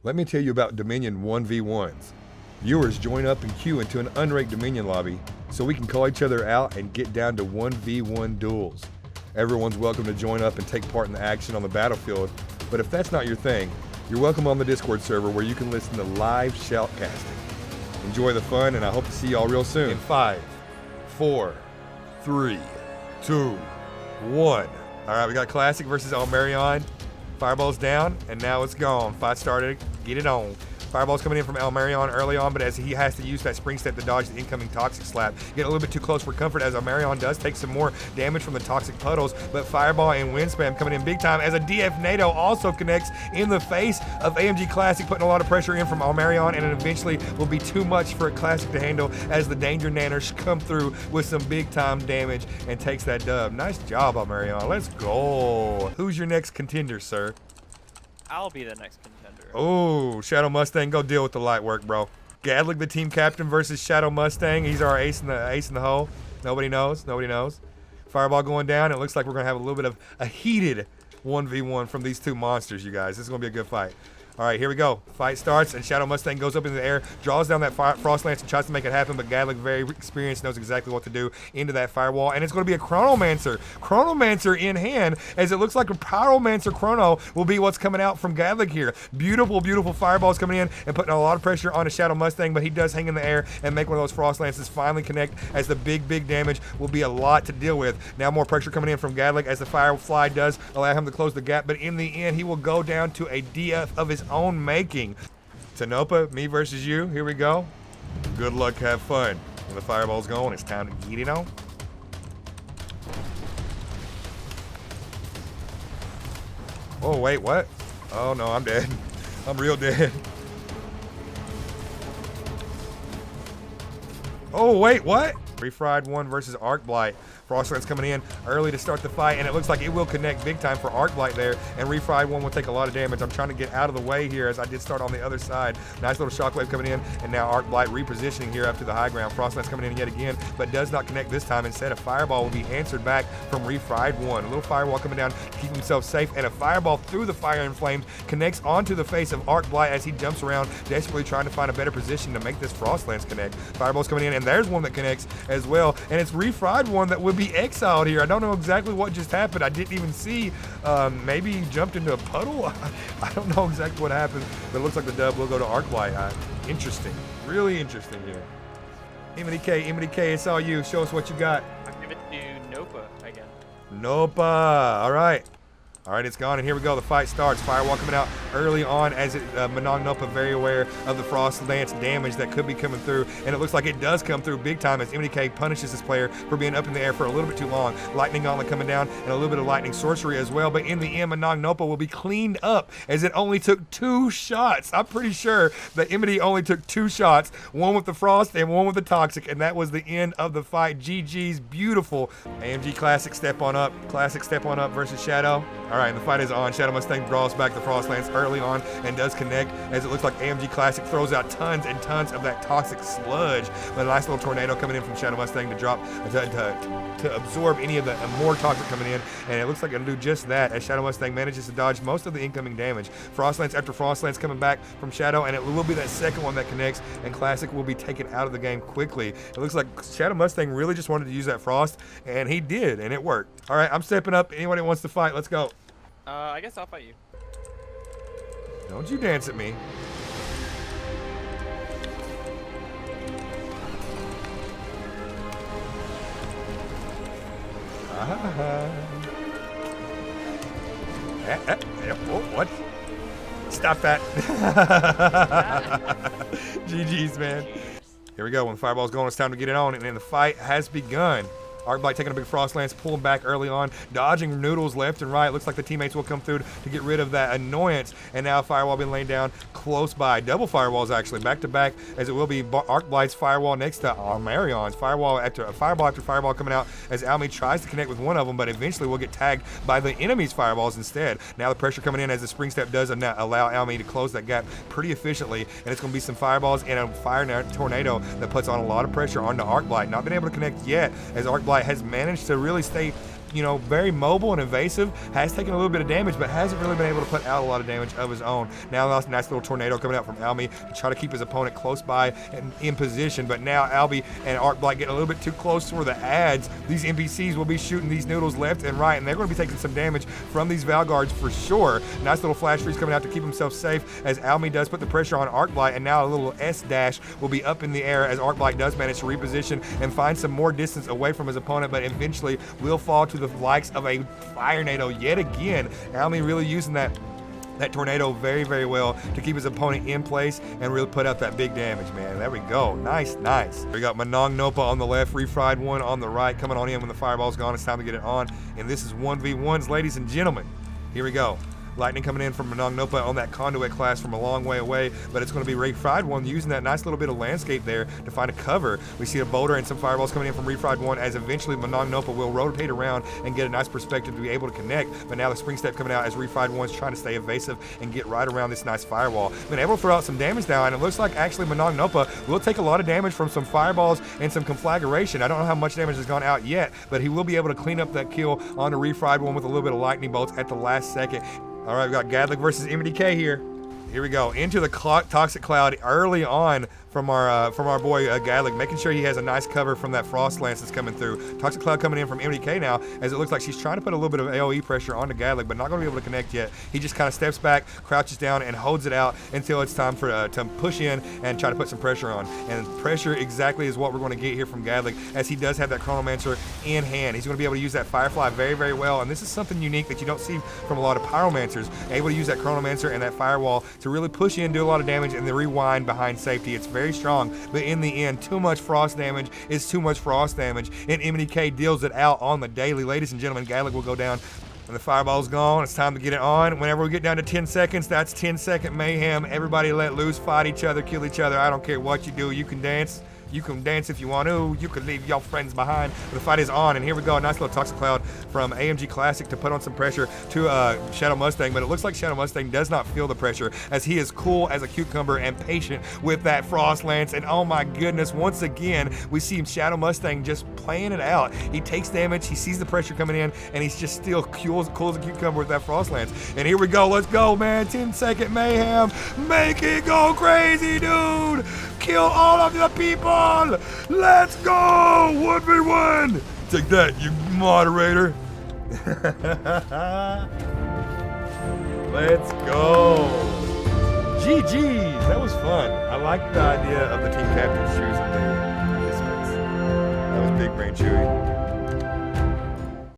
Let me tell you about Dominion 1v1s. Viewers join up and queue into an unranked Dominion lobby so we can call each other out and get down to 1v1 duels. Everyone's welcome to join up and take part in the action on the battlefield, but if that's not your thing, you're welcome on the Discord server where you can listen to live shoutcasting. Enjoy the fun, and I hope to see y'all real soon. In 5, 4, 3, 2, 1. All right, we got Classic versus Almarion. Fireball's down, and now it's gone. Fight started. Get it on. Fireball's coming in from Almarion early on, but as he has to use that spring step to dodge the incoming toxic slap, get a little bit too close for comfort as Almarion does take some more damage from the toxic puddles, but Fireball and Wind Spam coming in big time as a DF NATO also connects in the face of AMG Classic, putting a lot of pressure in from Almarion, and it eventually will be too much for a Classic to handle as the Danger Nanners come through with some big time damage and takes that dub. Nice job, Almarion. Let's go. Who's your next contender, sir? I'll be the next contender. Oh, Shadow Mustang, go deal with the light work, bro. Gadlick, the team captain, versus Shadow Mustang. He's our ace in the hole. Nobody knows. Nobody knows. Fireball going down. It looks like we're gonna have a little bit of a heated 1v1 from these two monsters, you guys. This is gonna be a good fight. All right, here we go. Fight starts, and Shadow Mustang goes up in the air, draws down that Frost Lance and tries to make it happen, but Gadlick, very experienced, knows exactly what to do into that firewall, and it's going to be a Chronomancer. Chronomancer in hand, as it looks like a Pyromancer Chrono will be what's coming out from Gadlick here. Beautiful, beautiful fireballs coming in and putting a lot of pressure on a Shadow Mustang, but he does hang in the air and make one of those Frost Lances finally connect, as the big damage will be a lot to deal with. Now more pressure coming in from Gadlick as the Firefly does allow him to close the gap, but in the end, he will go down to a DF of his own making. Tanopa, me versus you. Here we go. Good luck, have fun. When the fireball's going, it's time to get it on. Oh, wait, what? Oh, no, I'm dead. I'm real dead. Oh, wait, what? Refried 1 versus Arc Blight. Frostland's coming in early to start the fight, and it looks like it will connect big time for Arc Blight there, and Refried 1 will take a lot of damage. I'm trying to get out of the way here as I did start on the other side. Nice little shockwave coming in, and now Arc Blight repositioning here up to the high ground. Frostland's coming in yet again, but does not connect this time. Instead, a Fireball will be answered back from Refried 1. A little Firewall coming down to keep himself safe, and a Fireball through the Fire and Flames connects onto the face of Arc Blight as he jumps around, desperately trying to find a better position to make this Frostlands connect. Fireball's coming in, and there's one that connects as well, and it's Refried 1 that would be exiled here. I don't know exactly what just happened. I didn't even see. Maybe he jumped into a puddle. I don't know exactly what happened, but it looks like the dub will go to Arclight. Interesting. Really interesting here. ixiTimmyixi, it's all you. Show us what you got. I'll give it to Nopa again. Nopa. All right. All right, it's gone, and here we go. The fight starts. Firewall coming out early on as Manong Nopa very aware of the Frost Lance damage that could be coming through, and it looks like it does come through big time as ixiTimmyixi punishes this player for being up in the air for a little bit too long. Lightning Gauntlet coming down, and a little bit of Lightning Sorcery as well, but in the end, Manong Nopa will be cleaned up as it only took 2 shots. I'm pretty sure that ixiTimmyixi only took 2 shots, one with the Frost and one with the Toxic, and that was the end of the fight. GG's, beautiful. AMG Classic step on up. Classic step on up versus Shadow. All right, and the fight is on. Shadow Mustang draws back the Frost Lance early on and does connect, as it looks like AMG Classic throws out tons and tons of that toxic sludge. But a nice little tornado coming in from Shadow Mustang to drop, to absorb any of the more toxic coming in, and it looks like it'll do just that as Shadow Mustang manages to dodge most of the incoming damage. Frost Lance after Frost Lance coming back from Shadow, and it will be that second one that connects, and Classic will be taken out of the game quickly. It looks like Shadow Mustang really just wanted to use that Frost, and he did, and it worked. All right, I'm stepping up. Anybody wants to fight, let's go. I guess I'll fight you. Don't you dance at me. What? Stop that. GG's, man. Here we go. When the fireball's going, it's time to get it on, and then the fight has begun. Arcblight taking a big Frost Lance, pulling back early on, dodging noodles left and right. Looks like the teammates will come through to get rid of that annoyance. And now Firewall being laid down close by. Double Firewalls actually, back to back, as it will be Arcblight's Firewall next to Almarion's. Fireball after Fireball coming out as Almi tries to connect with one of them, but eventually will get tagged by the enemy's Fireballs instead. Now the pressure coming in as the Spring Step does allow Almi to close that gap pretty efficiently. And it's going to be some Fireballs and a Fire Tornado that puts on a lot of pressure onto Arcblight. Not been able to connect yet, as Arcblight has managed to really stay you know, very mobile and evasive, has taken a little bit of damage, but hasn't really been able to put out a lot of damage of his own. Now that's a nice little tornado coming out from Almy to try to keep his opponent close by and in position, but now Albie and Arcblight getting a little bit too close to where the adds. These NPCs will be shooting these noodles left and right, and they're going to be taking some damage from these Valguards for sure. Nice little flash freeze coming out to keep himself safe as Almy does put the pressure on Arcblight, and now a little S dash will be up in the air as Arcblight does manage to reposition and find some more distance away from his opponent, but eventually will fall to the likes of a fire nado yet again. Almy really using that tornado very, very well to keep his opponent in place and really put out that big damage, man. There we go. Nice, nice. We got Manong Nopa on the left, refried one on the right, coming on in when the fireball's gone. It's time to get it on, and this is 1v1s, ladies and gentlemen. Here we go. Lightning coming in from Manong Nopa on that conduit class from a long way away, but it's going to be refried one using that nice little bit of landscape there to find a cover. We see a boulder and some fireballs coming in from refried one as eventually Manong Nopa will rotate around and get a nice perspective to be able to connect, but now the spring step coming out as refried one's trying to stay evasive and get right around this nice firewall. Been able to throw out some damage now, and it looks like actually Manong Nopa will take a lot of damage from some fireballs and some conflagration. I don't know how much damage has gone out yet, but he will be able to clean up that kill on the refried one with a little bit of lightning bolts at the last second. All right, we got Gadlick versus ixiTimmyixi here. Here we go, into the toxic cloud early on from our boy Gadlick, making sure he has a nice cover from that frost lance that's coming through. Toxic cloud coming in from ixiTimmyixi now, as it looks like she's trying to put a little bit of AoE pressure onto Gadlick, but not going to be able to connect yet. He just kind of steps back, crouches down, and holds it out until it's time for to push in and try to put some pressure on. And pressure exactly is what we're going to get here from Gadlick, as he does have that Chronomancer in hand. He's going to be able to use that Firefly very, very well, and this is something unique that you don't see from a lot of Pyromancers, able to use that Chronomancer and that Firewall to really push in, do a lot of damage, and then rewind behind safety. It's very strong, but in the end, too much frost damage is too much frost damage, and ixiTimmyixi deals it out on the daily. Ladies and gentlemen, Gadlick will go down. When the fireball's gone, it's time to get it on. Whenever we get down to 10 seconds, that's 10-second mayhem. Everybody let loose, fight each other, kill each other. I don't care what you do. You can dance. You can dance if you want to. You can leave your friends behind. But the fight is on, and here we go. A nice little Toxic Cloud from AMG Classic to put on some pressure to Shadow Mustang, but it looks like Shadow Mustang does not feel the pressure, as he is cool as a cucumber and patient with that Frost Lance. And oh my goodness, once again, we see Shadow Mustang just playing it out. He takes damage, he sees the pressure coming in, and he's just still cool as a cucumber with that Frost Lance. And here we go. Let's go, man. 10-second mayhem. Make it go crazy, dude. Kill all of the people. Let's go! 1v1! Take that, you moderator. Let's go. GG's. That was fun. I like the idea of the team captains choosing the participants. That was big brain Chewy.